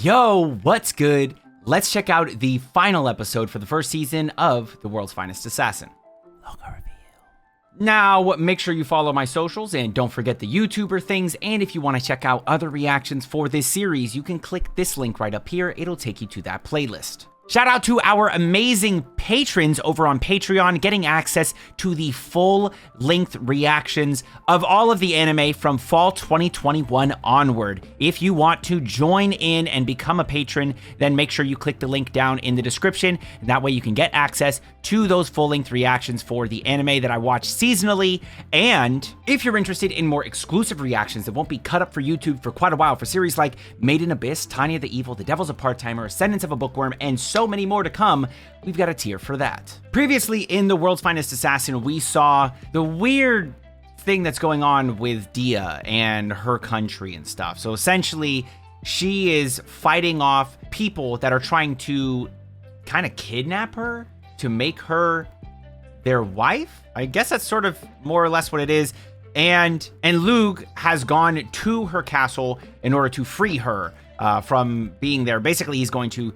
Yo, what's good? Let's check out the final episode for the first season of The World's Finest Assassin. Now, make sure you follow my socials and don't forget the YouTuber things. And if you want to check out other reactions for this series, you can click this link right up here. It'll take you to that playlist. Shout out to our amazing patrons over on Patreon, getting access to the full-length reactions of all of the anime from fall 2021 onward. If you want to join in and become a patron, then make sure you click the link down in the description. And that way you can get access to those full-length reactions for the anime that I watch seasonally. And if you're interested in more exclusive reactions that won't be cut up for YouTube for quite a while for series like Made in Abyss, Tanya the Evil, The Devil's a Part-Timer, Ascendance of a Bookworm, and so many more to come, we've got a tier for that. Previously in The World's Finest Assassin, we saw the weird thing that's going on with Dia and her country and stuff. So essentially, she is fighting off people that are trying to kind of kidnap her to make her their wife. I guess that's sort of more or less what it is. And Lugh has gone to her castle in order to free her from being there. Basically, he's going to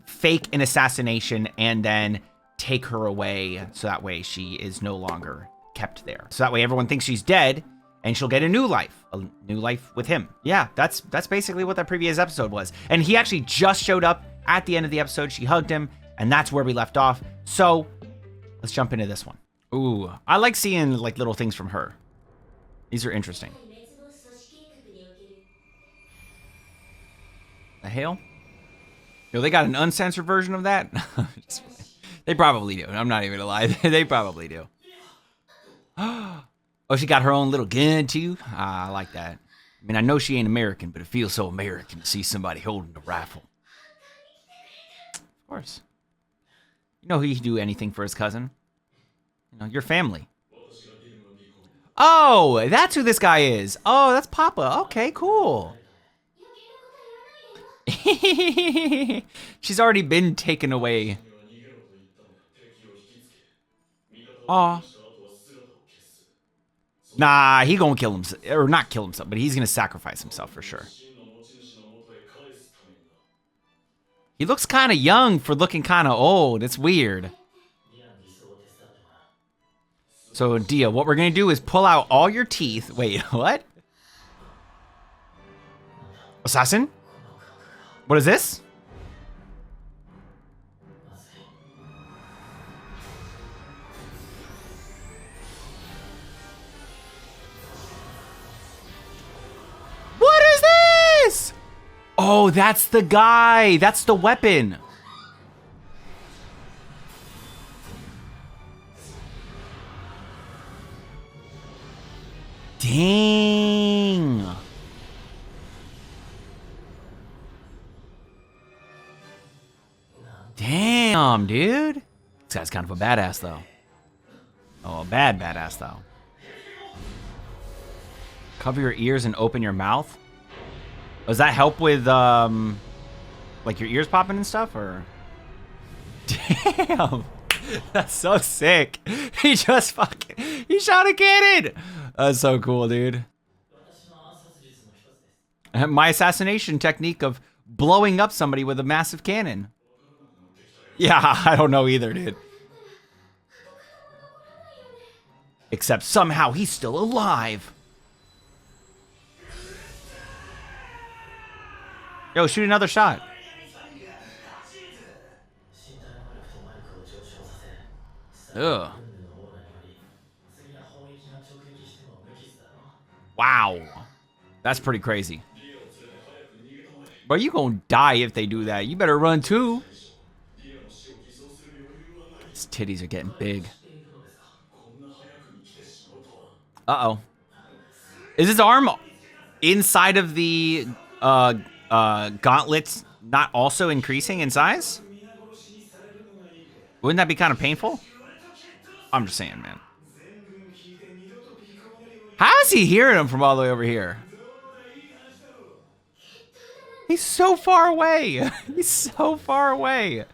fake an assassination and then take her away so that way she is no longer kept there. So that way everyone thinks she's dead and she'll get a new life with him. Yeah, that's basically what that previous episode was. And he actually just showed up at the end of the episode. She hugged him and that's where we left off. So let's jump into this one. Ooh, I like seeing like little things from her. These are interesting. The hell? Yo, they got an uncensored version of that? They probably do. I'm not even gonna lie. They probably do. Oh, she got her own little gun too? Ah, I like that. I mean, I know she ain't American, but it feels so American to see somebody holding a rifle. Of course. You know he'd do anything for his cousin. You know, your family. Oh, that's who this guy is. Oh, that's Papa. Okay, cool. She's already been taken away. Aw. Nah, he gonna kill himself. Or not kill himself, but he's gonna sacrifice himself for sure. He looks kind of young for looking kind of old. It's weird. So, Dia, what we're gonna do is pull out all your teeth. Wait, what? Assassin? What is this? What is this? Oh, that's the guy. That's the weapon. Dang. Damn, dude. This guy's kind of a badass, though. Oh, a bad badass, though. Cover your ears and open your mouth. Does that help with, like your ears popping and stuff, or? Damn. That's so sick. He just he shot a cannon. That's so cool, dude. My assassination technique of blowing up somebody with a massive cannon. Yeah, I don't know either, dude. Except somehow he's still alive. Yo, shoot another shot. Ugh. Wow. That's pretty crazy. But you gonna die if they do that. You better run too. His titties are getting big. Uh-oh. Is his arm inside of the gauntlets not also increasing in size? Wouldn't that be kind of painful? I'm just saying, man. How is he hearing him from all the way over here? He's so far away. He's so far away.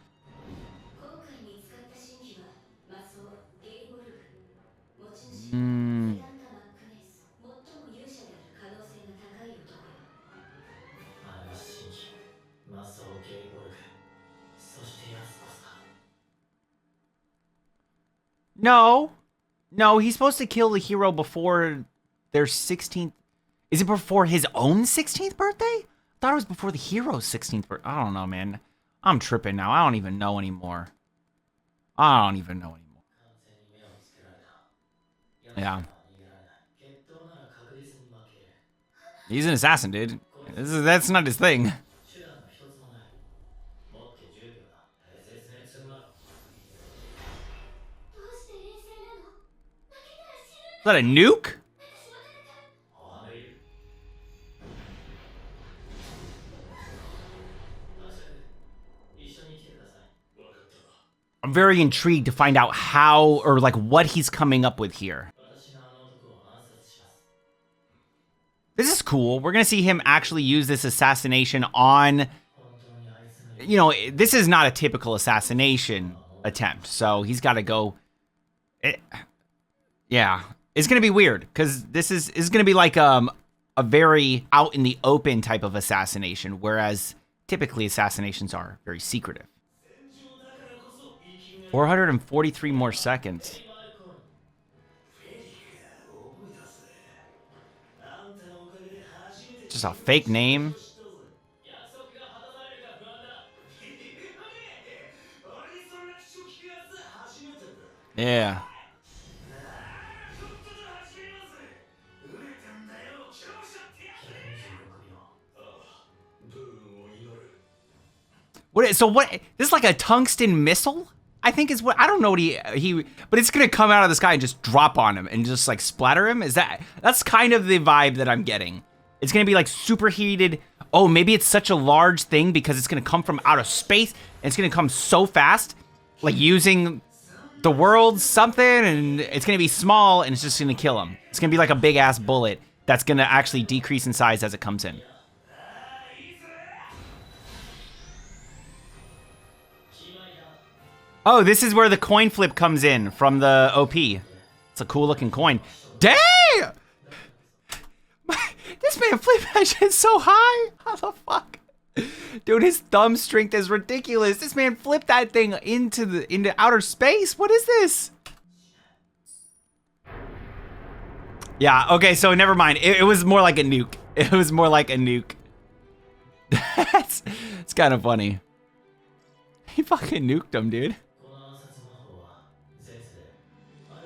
No. No, he's supposed to kill the hero before their 16th. Is it before his own 16th birthday? I thought it was before the hero's 16th birthday. I don't know, man. I'm tripping now. I don't even know anymore. I don't even know anymore. Yeah. He's an assassin, dude. That's not his thing. Is that a nuke? I'm very intrigued to find out how, or like what he's coming up with here. This is cool. We're going to see him actually use this assassination on, you know, this is not a typical assassination attempt. So he's got to go. Yeah, it's going to be weird because this is going to be like a very out in the open type of assassination, whereas typically assassinations are very secretive. 443 more seconds. Just a fake name. Yeah. What? This is like a tungsten missile? I think is what, I don't know what but it's gonna come out of the sky and just drop on him and just like splatter him. That's kind of the vibe that I'm getting. It's gonna be like superheated. Oh, maybe it's such a large thing because it's gonna come from outer space and it's gonna come so fast, like using the world's something, and it's gonna be small and it's just gonna kill him. It's gonna be like a big ass bullet that's gonna actually decrease in size as it comes in. Oh, this is where the coin flip comes in from the OP. It's a cool looking coin. Dang! This man flipped that shit so high. How the fuck? Dude, his thumb strength is ridiculous. This man flipped that thing into outer space. What is this? Yeah, okay, so never mind. It was more like a nuke. It was more like a nuke. It's kind of funny. He fucking nuked him, dude.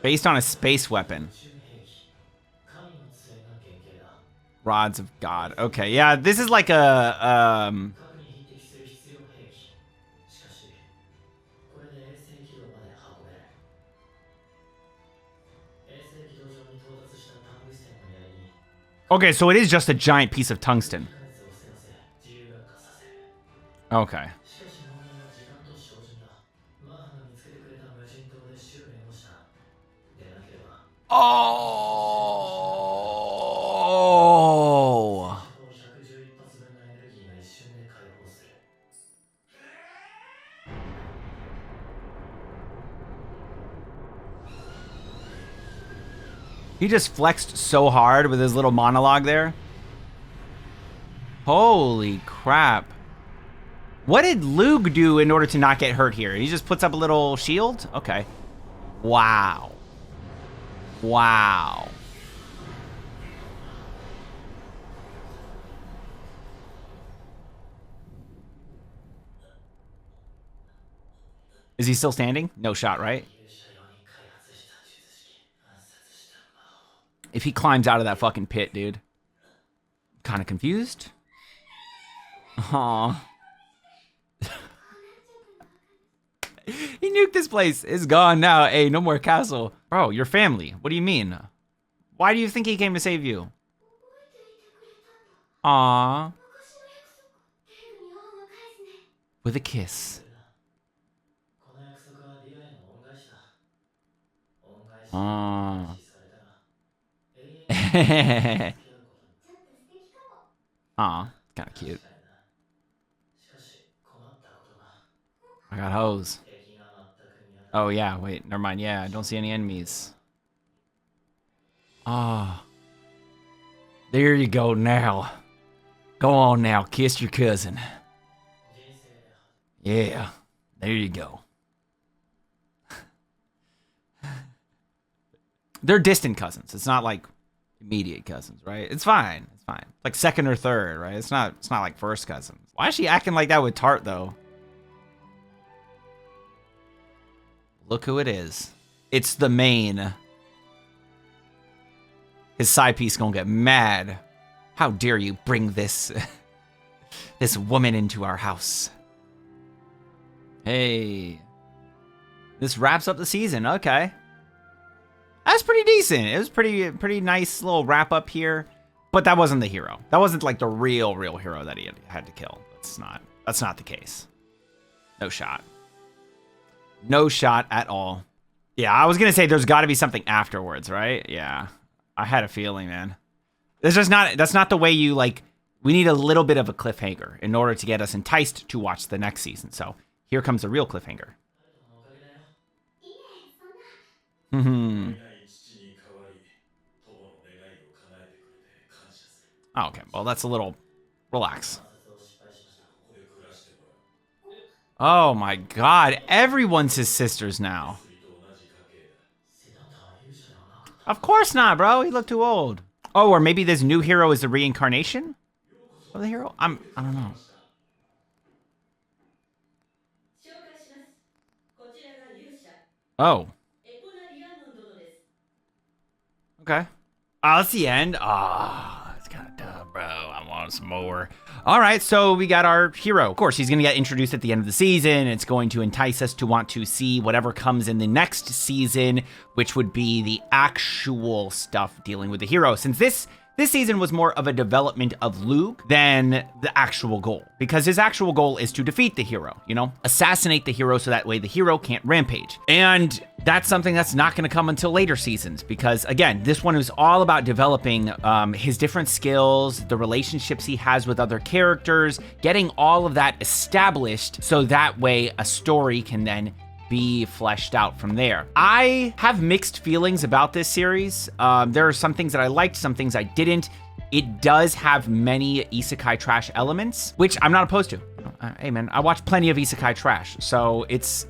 Based on a space weapon. Rods of God. Okay, yeah, this is like a okay, so it is just a giant piece of tungsten. Okay. Oh! He just flexed so hard with his little monologue there. Holy crap. What did Lugh do in order to not get hurt here? He just puts up a little shield? Okay. Wow. Wow. Is he still standing? No shot, right? If he climbs out of that fucking pit, dude. Kind of confused. Aww. He nuked this place. It's gone now. Hey, no more castle. Bro, your family. What do you mean? Why do you think he came to save you? Aww. With a kiss. Aww. Aw, kind of cute. I got hoes. Oh yeah, wait, never mind. Yeah, I don't see any enemies. Ah. There you go now. Go on now, kiss your cousin. Yeah, there you go. They're distant cousins. It's not like immediate cousins, right? It's fine. It's fine. Like second or third, right? It's not like first cousins. Why is she acting like that with Tart though? Look who it is. It's the main. His side piece gonna get mad. How dare you bring this this woman into our house? Hey. This wraps up the season. Okay. That's pretty decent. It was pretty nice little wrap up here. But that wasn't the hero. That wasn't like the real hero that he had to kill. That's not the case. No shot. No shot at all. Yeah, I was gonna say there's gotta be something afterwards, right? Yeah. I had a feeling, man. That's not the way you like. We need a little bit of a cliffhanger in order to get us enticed to watch the next season. So here comes the real cliffhanger. Okay, well that's a little relax. Oh my god, everyone's his sisters now. Of course not, bro. He looked too old. Oh, or maybe this new hero is the reincarnation of the hero? I don't know. Oh. Okay. Oh, that's the end. Oh, it's kind of dumb, bro. I want some more. All right, so we got our hero. Of course, he's going to get introduced at the end of the season. It's going to entice us to want to see whatever comes in the next season, which would be the actual stuff dealing with the hero. Since this season was more of a development of Lugh than the actual goal, because his actual goal is to defeat the hero, you know, assassinate the hero so that way the hero can't rampage. And that's something that's not going to come until later seasons, because again, this one is all about developing his different skills, the relationships he has with other characters, getting all of that established so that way a story can then be fleshed out from there. I have mixed feelings about this series. There are some things that I liked, some things I didn't. It does have many isekai trash elements, which I'm not opposed to. Hey man, I watch plenty of isekai trash, so it's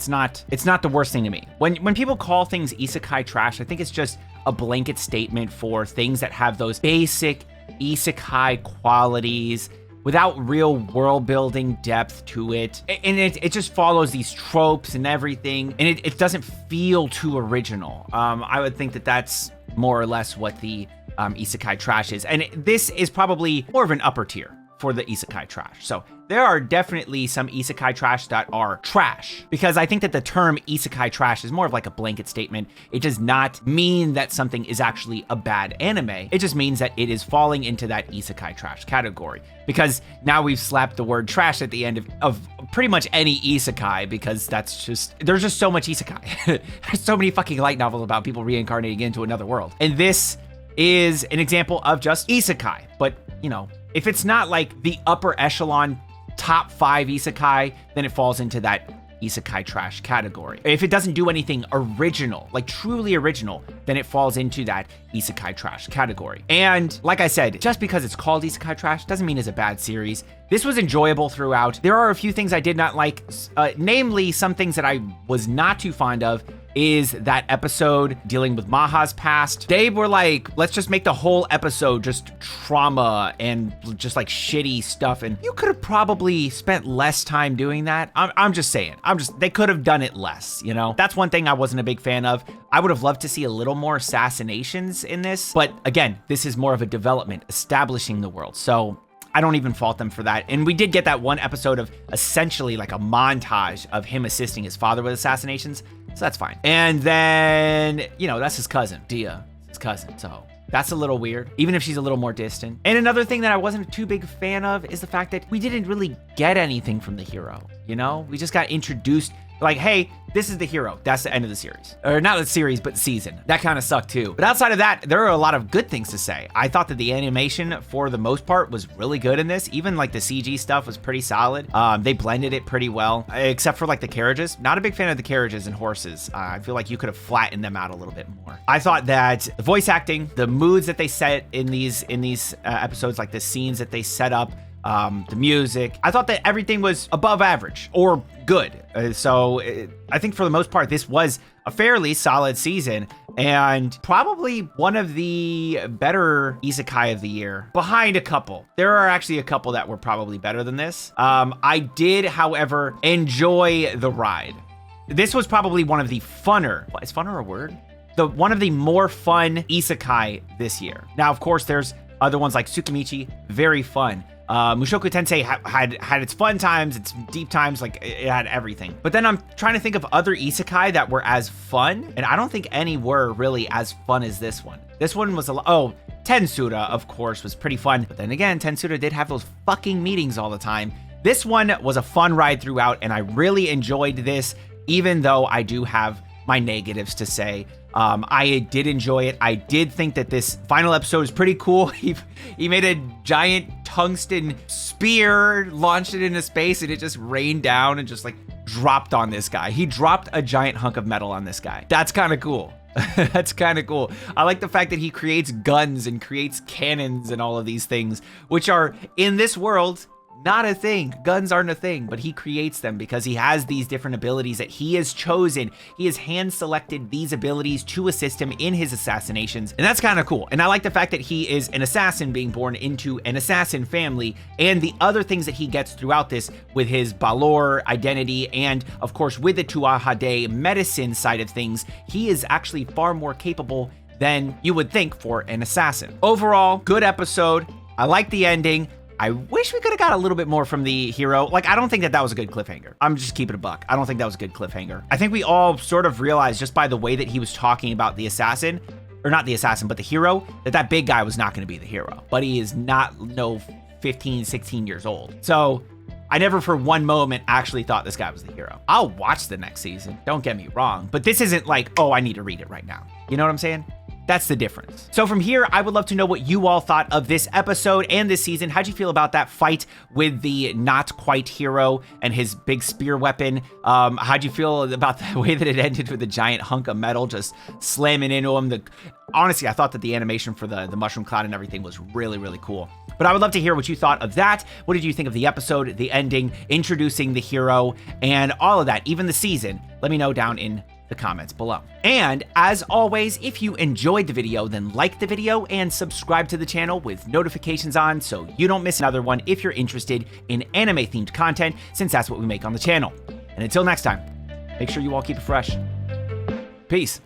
not the worst thing to me. When people call things isekai trash, I think it's just a blanket statement for things that have those basic isekai qualities without real world building depth to it. And it just follows these tropes and everything. And it doesn't feel too original. I would think that that's more or less what the isekai trash is. And this is probably more of an upper tier for the isekai trash. So there are definitely some isekai trash that are trash, because I think that the term isekai trash is more of like a blanket statement. It does not mean that something is actually a bad anime. It just means that it is falling into that isekai trash category, because now we've slapped the word trash at the end of pretty much any isekai, because there's just so much isekai. There's so many fucking light novels about people reincarnating into another world. And this is an example of just isekai. But, you know, if it's not like the upper echelon top 5 isekai, then it falls into that isekai trash category. If it doesn't do anything original, like truly original, then it falls into that isekai trash category. And like I said, just because it's called isekai trash doesn't mean it's a bad series. This was enjoyable throughout. There are a few things I did not like, namely some things that I was not too fond of is that episode dealing with Maha's past. They were like, let's just make the whole episode just trauma and just like shitty stuff. And you could have probably spent less time doing that. I'm just saying, they could have done it less, you know? That's one thing I wasn't a big fan of. I would have loved to see a little more assassinations in this. But again, this is more of a development, establishing the world. So I don't even fault them for that. And we did get that one episode of essentially like a montage of him assisting his father with assassinations. So that's fine. And then, you know, that's his cousin, Dia, his cousin. So that's a little weird, even if she's a little more distant. And another thing that I wasn't too big a fan of is the fact that we didn't really get anything from the hero. You know, we just got introduced like, hey, this is the hero. That's the end of the series. Or not the series, but the season. That kind of sucked too. But outside of that, there are a lot of good things to say. I thought that the animation, for the most part, was really good in this. Even like the CG stuff was pretty solid. They blended it pretty well, except for like the carriages. Not a big fan of the carriages and horses. I feel like you could have flattened them out a little bit more. I thought that the voice acting, the moods that they set in these episodes, like the scenes that they set up, the music, I thought that everything was above average or good. I think for the most part, this was a fairly solid season. and probably one of the better isekai of the year, behind a couple. There are actually a couple that were probably better than this. I did, however, enjoy the ride. This was probably one of the funner, is funner a word? One of the more fun isekai this year. Now, of course, there's other ones like Tsukimichi, very fun. Mushoku Tensei had its fun times, its deep times, like it had everything. But then I'm trying to think of other isekai that were as fun, and I don't think any were really as fun as this one. This one was Tensura, of course, was pretty fun. But then again, Tensura did have those fucking meetings all the time. This one was a fun ride throughout, and I really enjoyed this, even though I do have my negatives to say. I did enjoy it. I did think that this final episode is pretty cool. He made a giant tungsten spear, launched it into space, and it just rained down and just like dropped on this guy. He dropped a giant hunk of metal on this guy. That's kind of cool. That's kind of cool. I like the fact that he creates guns and creates cannons and all of these things, which are in this world not a thing. Guns aren't a thing, but he creates them because he has these different abilities that he has chosen. He has hand selected these abilities to assist him in his assassinations, and that's kind of cool. And I like the fact that he is an assassin being born into an assassin family, and the other things that he gets throughout this with his Balor identity, and of course with the Tuahade medicine side of things, he is actually far more capable than you would think for an assassin. Overall, good episode. I like the ending. I wish we could have got a little bit more from the hero. Like, I don't think that was a good cliffhanger. I'm just keeping it a buck. I don't think that was a good cliffhanger. I think we all sort of realized just by the way that he was talking about the assassin, or not the assassin, but the hero, that big guy was not going to be the hero. But he is not no 15, 16 years old. So I never for one moment actually thought this guy was the hero. I'll watch the next season. Don't get me wrong. But this isn't like, oh, I need to read it right now. You know what I'm saying? That's the difference. So from here, I would love to know what you all thought of this episode and this season. How'd you feel about that fight with the not quite hero and his big spear weapon? How'd you feel about the way that it ended with the giant hunk of metal just slamming into him? Honestly, I thought that the animation for the mushroom cloud and everything was really, really cool. But I would love to hear what you thought of that. What did you think of the episode, the ending, introducing the hero, and all of that, even the season? Let me know down in the comments below. And as always, if you enjoyed the video, then like the video and subscribe to the channel with notifications on so you don't miss another one if you're interested in anime themed content, since that's what we make on the channel. And until next time, make sure you all keep it fresh. Peace.